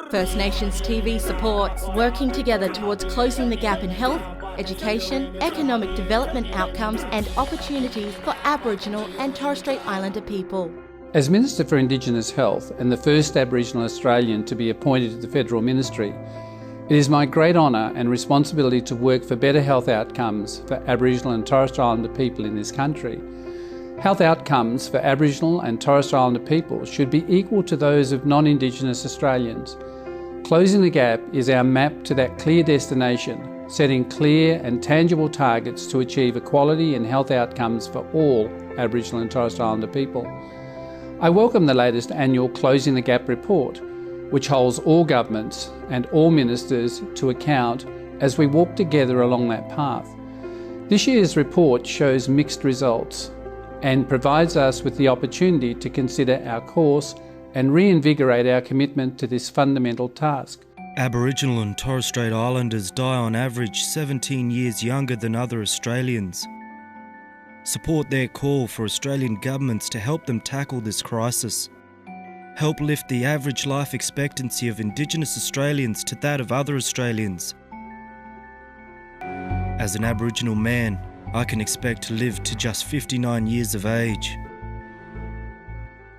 First Nations TV supports working together towards closing the gap in health, education, economic development outcomes and opportunities for Aboriginal and Torres Strait Islander people. As Minister for Indigenous Health and the first Aboriginal Australian to be appointed to the Federal Ministry, it is my great honour and responsibility to work for better health outcomes for Aboriginal and Torres Strait Islander people in this country. Health outcomes for Aboriginal and Torres Strait Islander people should be equal to those of non-Indigenous Australians. Closing the gap is our map to that clear destination, setting clear and tangible targets to achieve equality and health outcomes for all Aboriginal and Torres Strait Islander people. I welcome the latest annual Closing the Gap report, which holds all governments and all ministers to account as we walk together along that path. This year's report shows mixed results and provides us with the opportunity to consider our course and reinvigorate our commitment to this fundamental task. Aboriginal and Torres Strait Islanders die on average 17 years younger than other Australians. Support their call for Australian governments to help them tackle this crisis. Help lift the average life expectancy of Indigenous Australians to that of other Australians. As an Aboriginal man, I can expect to live to just 59 years of age.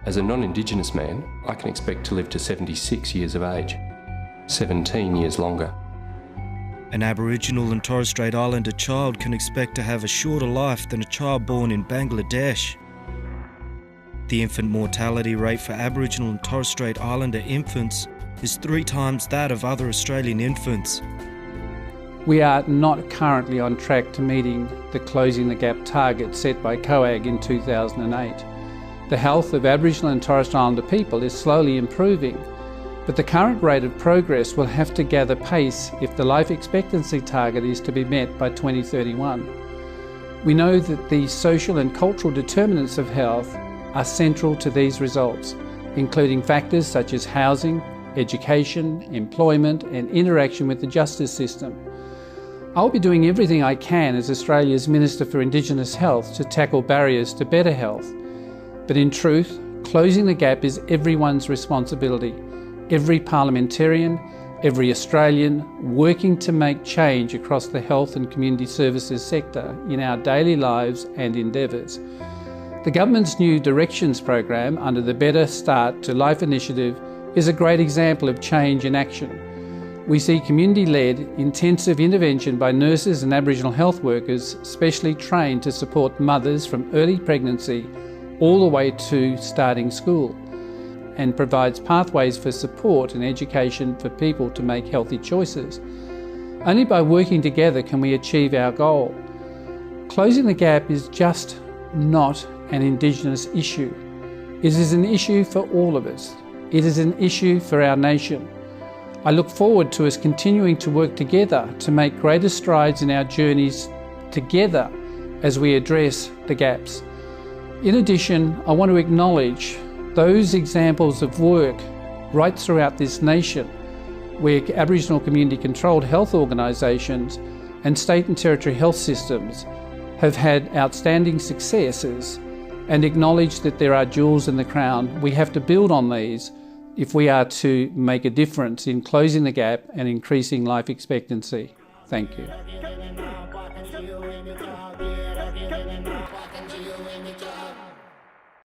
As a non-Indigenous man, I can expect to live to 76 years of age, 17 years longer. An Aboriginal and Torres Strait Islander child can expect to have a shorter life than a child born in Bangladesh. The infant mortality rate for Aboriginal and Torres Strait Islander infants is 3 times that of other Australian infants. We are not currently on track to meeting the Closing the Gap target set by COAG in 2008. The health of Aboriginal and Torres Strait Islander people is slowly improving, but the current rate of progress will have to gather pace if the life expectancy target is to be met by 2031. We know that the social and cultural determinants of health are central to these results, including factors such as housing, education, employment and interaction with the justice system. I'll be doing everything I can as Australia's Minister for Indigenous Health to tackle barriers to better health. But in truth, closing the gap is everyone's responsibility. Every parliamentarian, every Australian working to make change across the health and community services sector in our daily lives and endeavours. The government's new Directions program under the Better Start to Life initiative is a great example of change in action. We see community-led, intensive intervention by nurses and Aboriginal health workers specially trained to support mothers from early pregnancy all the way to starting school, and provides pathways for support and education for people to make healthy choices. Only by working together can we achieve our goal. Closing the gap is just not an Indigenous issue. It is an issue for all of us. It is an issue for our nation. I look forward to us continuing to work together to make greater strides in our journeys together as we address the gaps. In addition, I want to acknowledge those examples of work right throughout this nation where Aboriginal community-controlled health organisations and state and territory health systems have had outstanding successes, and acknowledge that there are jewels in the crown. We have to build on these if we are to make a difference in closing the gap and increasing life expectancy. Thank you.